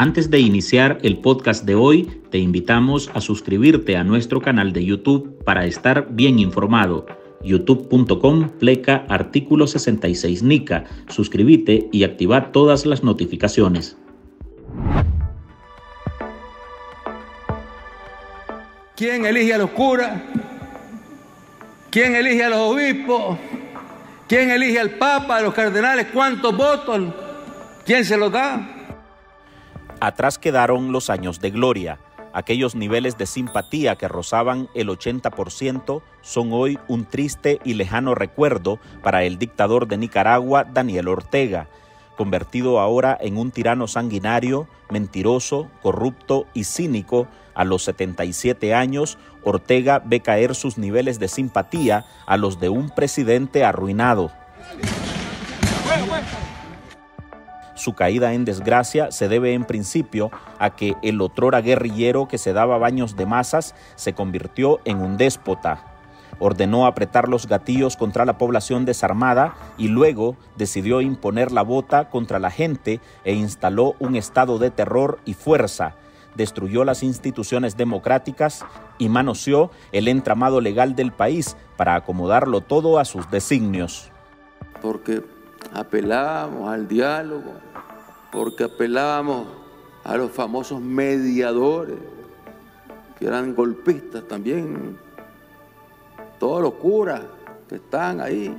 Antes de iniciar el podcast de hoy, te invitamos a suscribirte a nuestro canal de YouTube para estar bien informado. youtube.com/artículo 66 NICA. Suscríbete y activa todas las notificaciones. ¿Quién elige a los curas? ¿Quién elige a los obispos? ¿Quién elige al Papa, a los cardenales? ¿Cuántos votos? ¿Quién se los da? Atrás quedaron los años de gloria. Aquellos niveles de simpatía que rozaban el 80% son hoy un triste y lejano recuerdo para el dictador de Nicaragua, Daniel Ortega, convertido ahora en un tirano sanguinario, mentiroso, corrupto y cínico. A los 77 años, Ortega ve caer sus niveles de simpatía a los de un presidente arruinado. Su caída en desgracia se debe en principio a que el otrora guerrillero que se daba baños de masas se convirtió en un déspota. Ordenó apretar los gatillos contra la población desarmada y luego decidió imponer la bota contra la gente e instaló un estado de terror y fuerza. Destruyó las instituciones democráticas y manoseó el entramado legal del país para acomodarlo todo a sus designios. Porque apelábamos al diálogo, porque apelábamos a los famosos mediadores, que eran golpistas también. Todos los curas que están ahí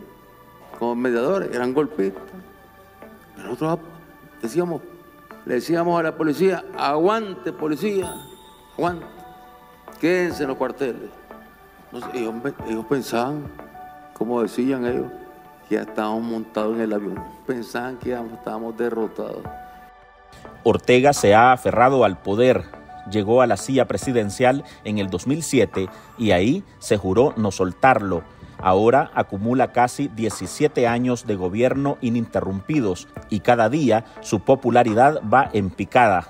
como mediadores eran golpistas. Nosotros le decíamos a la policía: aguante policía, aguante, quédense en los cuarteles. Ellos pensaban, como decían ellos, que ya estábamos montados en el avión, pensaban que ya estábamos derrotados. Ortega se ha aferrado al poder, llegó a la silla presidencial en el 2007 y ahí se juró no soltarlo. Ahora acumula casi 17 años de gobierno ininterrumpidos y cada día su popularidad va en picada.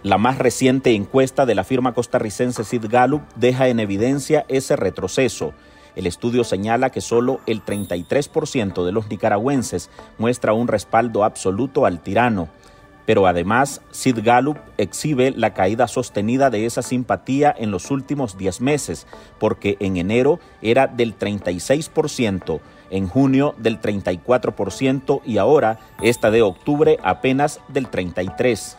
La más reciente encuesta de la firma costarricense Sid Gallup deja en evidencia ese retroceso. El estudio señala que solo el 33% de los nicaragüenses muestra un respaldo absoluto al tirano. Pero además, Sid Gallup exhibe la caída sostenida de esa simpatía en los últimos 10 meses, porque en enero era del 36%, en junio del 34% y ahora, esta de octubre, apenas del 33%.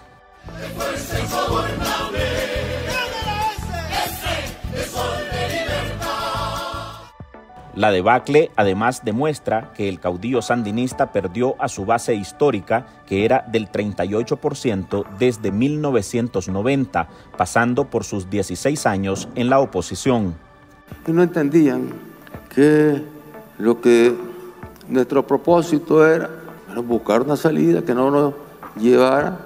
La debacle además demuestra que el caudillo sandinista perdió a su base histórica, que era del 38% desde 1990, pasando por sus 16 años en la oposición. Y no entendían que nuestro propósito era buscar una salida que no nos llevara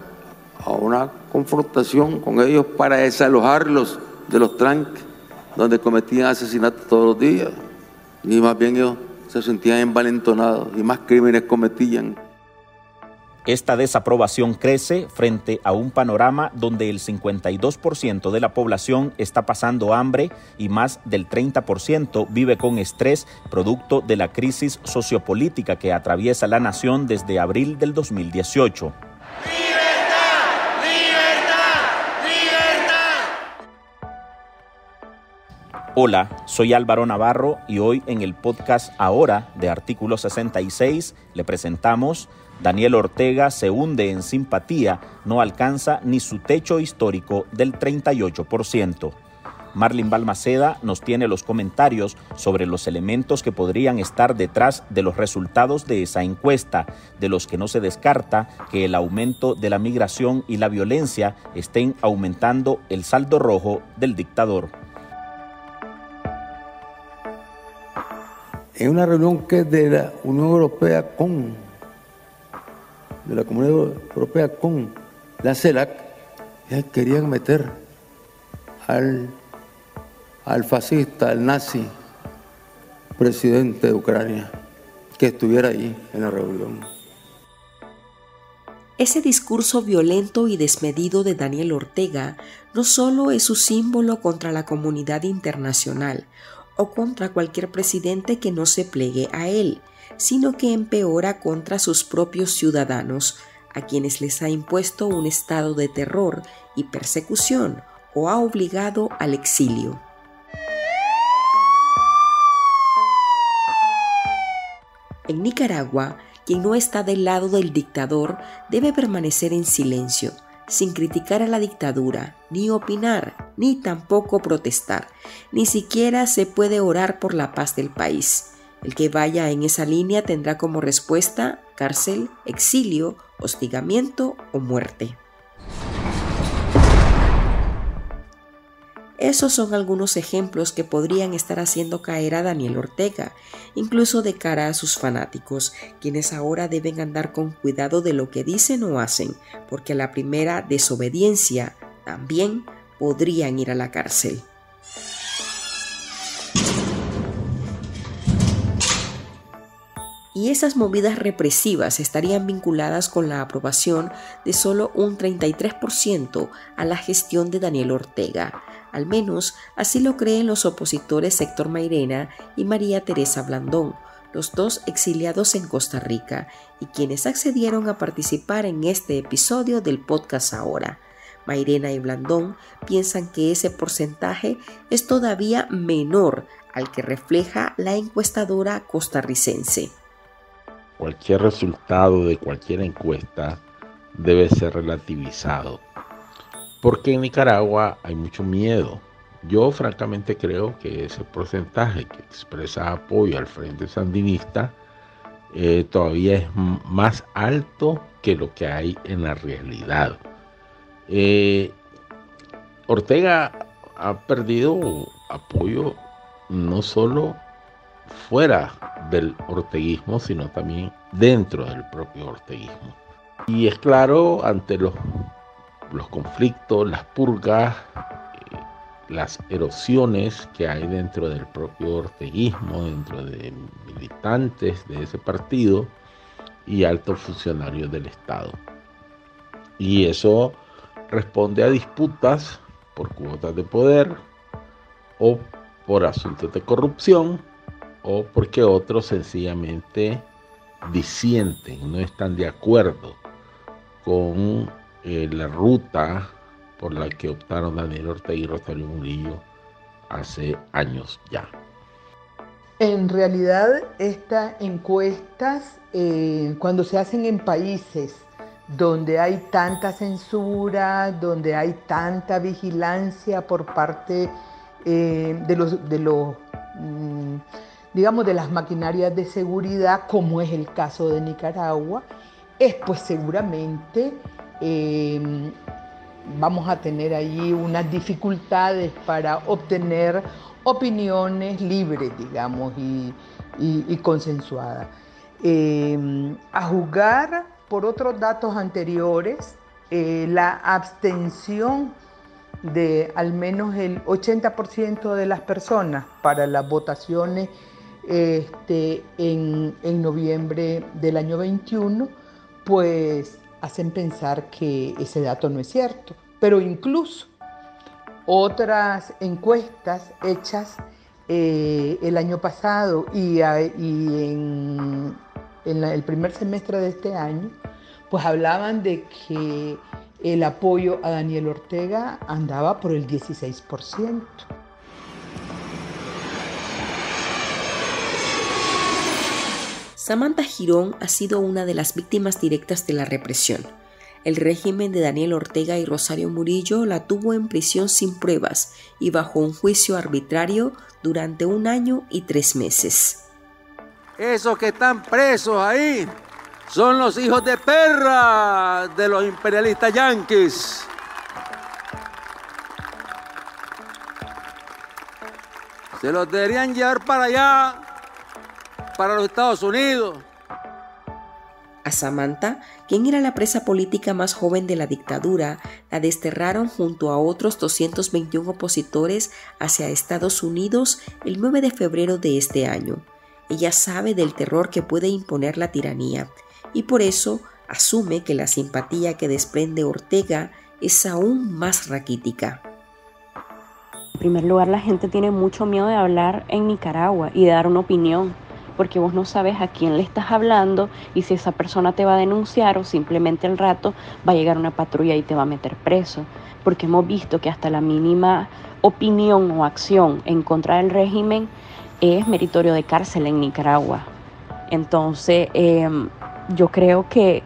a una confrontación con ellos para desalojarlos de los tranques donde cometían asesinatos todos los días. Y más bien ellos se sentían envalentonados y más crímenes cometían. Esta desaprobación crece frente a un panorama donde el 52% de la población está pasando hambre y más del 30% vive con estrés producto de la crisis sociopolítica que atraviesa la nación desde abril del 2018. Hola, soy Álvaro Navarro y hoy en el podcast Ahora de Artículo 66 le presentamos: Daniel Ortega se hunde en simpatía, no alcanza ni su techo histórico del 38%. Marlin Balmaceda nos tiene los comentarios sobre los elementos que podrían estar detrás de los resultados de esa encuesta, de los que no se descarta que el aumento de la migración y la violencia estén aumentando el saldo rojo del dictador. En una reunión que es de la Unión Europea de la Comunidad Europea con la CELAC, querían meter al fascista, al nazi, presidente de Ucrania, que estuviera ahí en la reunión. Ese discurso violento y desmedido de Daniel Ortega no solo es su símbolo contra la comunidad internacional o contra cualquier presidente que no se plegue a él, sino que empeora contra sus propios ciudadanos, a quienes les ha impuesto un estado de terror y persecución o ha obligado al exilio. En Nicaragua, quien no está del lado del dictador debe permanecer en silencio, sin criticar a la dictadura, ni opinar, ni tampoco protestar. Ni siquiera se puede orar por la paz del país. El que vaya en esa línea tendrá como respuesta cárcel, exilio, hostigamiento o muerte. Esos son algunos ejemplos que podrían estar haciendo caer a Daniel Ortega, incluso de cara a sus fanáticos, quienes ahora deben andar con cuidado de lo que dicen o hacen, porque a la primera desobediencia también podrían ir a la cárcel. Y esas movidas represivas estarían vinculadas con la aprobación de solo un 33% a la gestión de Daniel Ortega. Al menos así lo creen los opositores Héctor Mairena y María Teresa Blandón, los dos exiliados en Costa Rica, y quienes accedieron a participar en este episodio del podcast ahora. Mairena y Blandón piensan que ese porcentaje es todavía menor al que refleja la encuestadora costarricense. Cualquier resultado de cualquier encuesta debe ser relativizado, porque en Nicaragua hay mucho miedo. Yo francamente creo que ese porcentaje que expresa apoyo al Frente Sandinista todavía es más alto que lo que hay en la realidad. Ortega ha perdido apoyo no solo fuera del orteguismo, sino también dentro del propio orteguismo. Y es claro, ante los conflictos, las purgas, las erosiones que hay dentro del propio orteguismo, dentro de militantes de ese partido y altos funcionarios del Estado. Y eso responde a disputas por cuotas de poder o por asuntos de corrupción, o porque otros sencillamente disienten, no están de acuerdo con la ruta por la que optaron Daniel Ortega y Rosario Murillo hace años ya. En realidad, estas encuestas, cuando se hacen en países donde hay tanta censura, donde hay tanta vigilancia por parte de las maquinarias de seguridad, como es el caso de Nicaragua, pues seguramente vamos a tener allí unas dificultades para obtener opiniones libres, digamos, y consensuadas. A juzgar por otros datos anteriores, la abstención de al menos el 80% de las personas para las votaciones en noviembre del año 21, pues hacen pensar que ese dato no es cierto. Pero incluso otras encuestas hechas el año pasado y en el primer semestre de este año, pues hablaban de que el apoyo a Daniel Ortega andaba por el 16%. Samantha Girón ha sido una de las víctimas directas de la represión. El régimen de Daniel Ortega y Rosario Murillo la tuvo en prisión sin pruebas y bajo un juicio arbitrario durante 1 año y 3 meses. Esos que están presos ahí son los hijos de perra de los imperialistas yanquis. Se los deberían llevar para allá, para los Estados Unidos. A Samantha, quien era la presa política más joven de la dictadura, la desterraron junto a otros 221 opositores hacia Estados Unidos el 9 de febrero de este año. Ella sabe del terror que puede imponer la tiranía y por eso asume que la simpatía que desprende Ortega es aún más raquítica. En primer lugar, la gente tiene mucho miedo de hablar en Nicaragua y de dar una opinión. porque vos no sabes a quién le estás hablando y si esa persona te va a denunciar o simplemente al rato va a llegar una patrulla y te va a meter preso, porque hemos visto que hasta la mínima opinión o acción en contra del régimen es meritorio de cárcel en Nicaragua. Entonces, yo creo que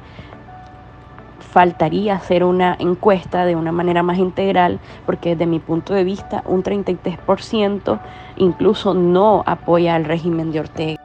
faltaría hacer una encuesta de una manera más integral, porque desde mi punto de vista un 33% incluso no apoya al régimen de Ortega.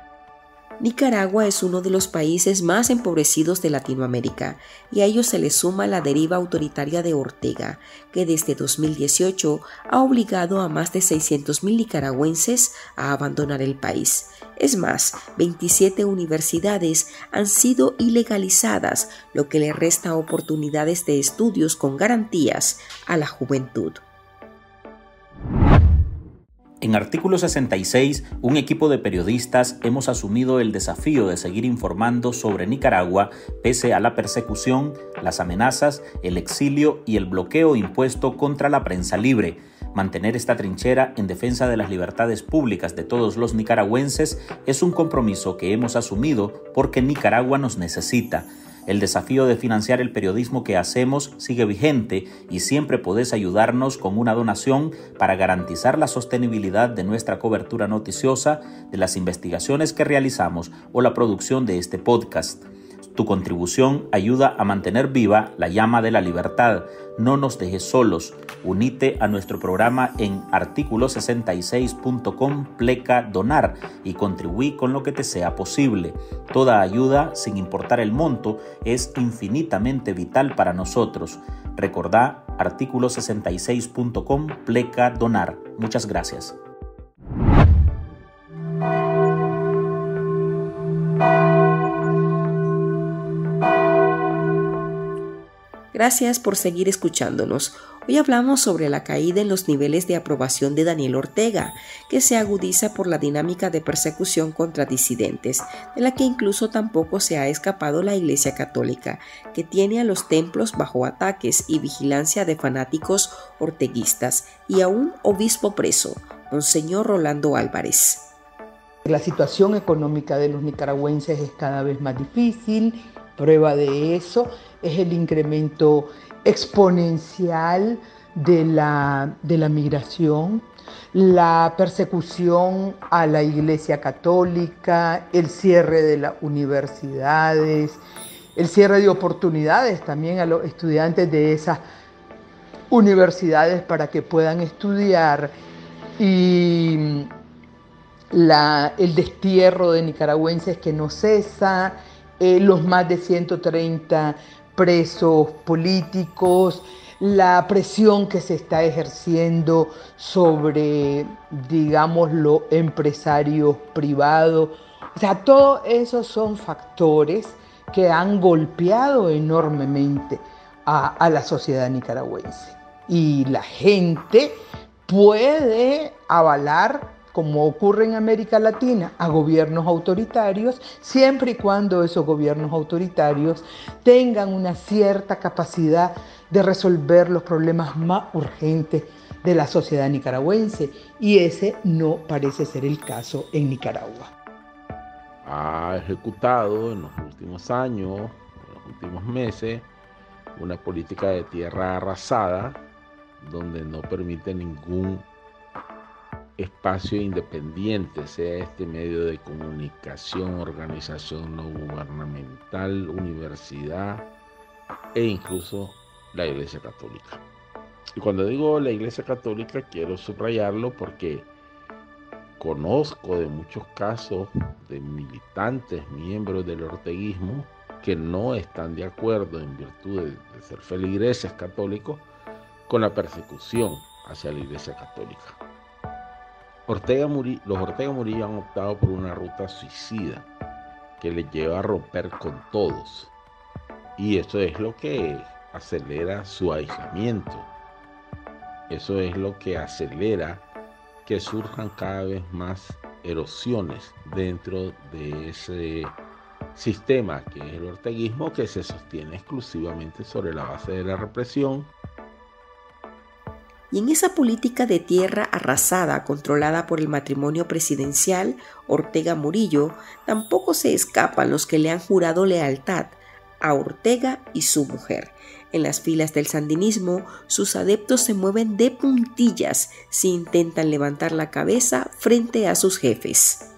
Nicaragua es uno de los países más empobrecidos de Latinoamérica y a ello se le suma la deriva autoritaria de Ortega, que desde 2018 ha obligado a más de 600.000 nicaragüenses a abandonar el país. Es más, 27 universidades han sido ilegalizadas, lo que le resta oportunidades de estudios con garantías a la juventud. En Artículo 66, un equipo de periodistas hemos asumido el desafío de seguir informando sobre Nicaragua pese a la persecución, las amenazas, el exilio y el bloqueo impuesto contra la prensa libre. Mantener esta trinchera en defensa de las libertades públicas de todos los nicaragüenses es un compromiso que hemos asumido porque Nicaragua nos necesita. El desafío de financiar el periodismo que hacemos sigue vigente y siempre podés ayudarnos con una donación para garantizar la sostenibilidad de nuestra cobertura noticiosa, de las investigaciones que realizamos o la producción de este podcast. Tu contribución ayuda a mantener viva la llama de la libertad. No nos dejes solos. Unite a nuestro programa en articulo66.com/donar y contribuí con lo que te sea posible. Toda ayuda, sin importar el monto, es infinitamente vital para nosotros. Recordá articulo66.com/donar. Muchas gracias. Gracias por seguir escuchándonos. Hoy hablamos sobre la caída en los niveles de aprobación de Daniel Ortega, que se agudiza por la dinámica de persecución contra disidentes, de la que incluso tampoco se ha escapado la Iglesia Católica, que tiene a los templos bajo ataques y vigilancia de fanáticos orteguistas y a un obispo preso, Monseñor Rolando Álvarez. La situación económica de los nicaragüenses es cada vez más difícil. Prueba de eso es el incremento exponencial de la migración, la persecución a la Iglesia Católica, el cierre de las universidades, el cierre de oportunidades también a los estudiantes de esas universidades para que puedan estudiar y el destierro de nicaragüenses que no cesa, los más de 130 presos políticos, la presión que se está ejerciendo sobre, digamos, los empresarios privados. O sea, todos esos son factores que han golpeado enormemente a la sociedad nicaragüense. Y la gente puede avalar, como ocurre en América Latina, a gobiernos autoritarios, siempre y cuando esos gobiernos autoritarios tengan una cierta capacidad de resolver los problemas más urgentes de la sociedad nicaragüense, y ese no parece ser el caso en Nicaragua. Ha ejecutado en los últimos años, en los últimos meses, una política de tierra arrasada, donde no permite ningún espacio independiente, sea este medio de comunicación, organización no gubernamental, universidad e incluso la Iglesia Católica. Y cuando digo la Iglesia Católica quiero subrayarlo porque conozco de muchos casos de militantes, miembros del orteguismo, que no están de acuerdo en virtud de ser feligreses católicos con la persecución hacia la Iglesia Católica. Los Ortega Murillo han optado por una ruta suicida que les lleva a romper con todos, y eso es lo que acelera su aislamiento, eso es lo que acelera que surjan cada vez más erosiones dentro de ese sistema que es el orteguismo, que se sostiene exclusivamente sobre la base de la represión. Y en esa política de tierra arrasada controlada por el matrimonio presidencial Ortega-Murillo, tampoco se escapan los que le han jurado lealtad a Ortega y su mujer. En las filas del sandinismo, sus adeptos se mueven de puntillas si intentan levantar la cabeza frente a sus jefes.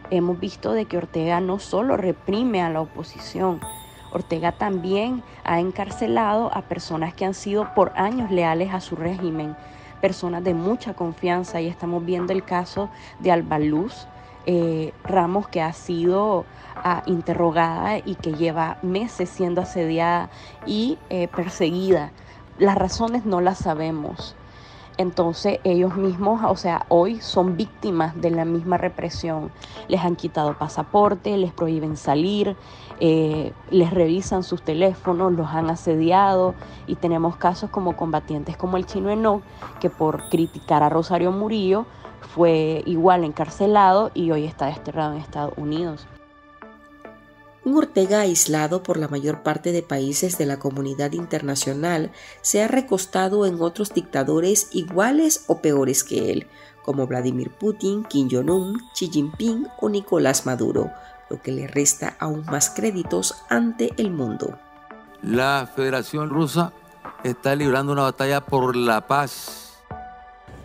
Hemos visto de que Ortega no solo reprime a la oposición, Ortega también ha encarcelado a personas que han sido por años leales a su régimen, personas de mucha confianza, y estamos viendo el caso de Alba Luz Ramos, que ha sido interrogada y que lleva meses siendo asediada y perseguida. Las razones no las sabemos. Entonces ellos mismos, hoy son víctimas de la misma represión. Les han quitado pasaporte, les prohíben salir, les revisan sus teléfonos, los han asediado, y tenemos casos como combatientes como el Chino Enoc, que por criticar a Rosario Murillo fue igual encarcelado y hoy está desterrado en Estados Unidos. Un Ortega aislado por la mayor parte de países de la comunidad internacional se ha recostado en otros dictadores iguales o peores que él, como Vladimir Putin, Kim Jong-un, Xi Jinping o Nicolás Maduro, lo que le resta aún más créditos ante el mundo. La Federación Rusa está librando una batalla por la paz.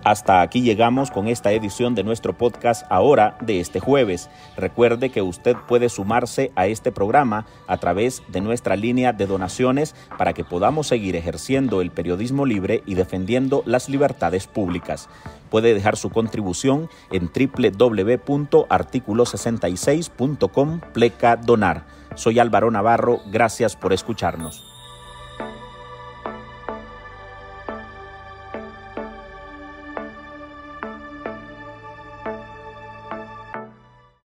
Hasta aquí llegamos con esta edición de nuestro podcast Ahora de este jueves. Recuerde que usted puede sumarse a este programa a través de nuestra línea de donaciones para que podamos seguir ejerciendo el periodismo libre y defendiendo las libertades públicas. Puede dejar su contribución en www.articulo66.com/donar. Soy Álvaro Navarro, gracias por escucharnos.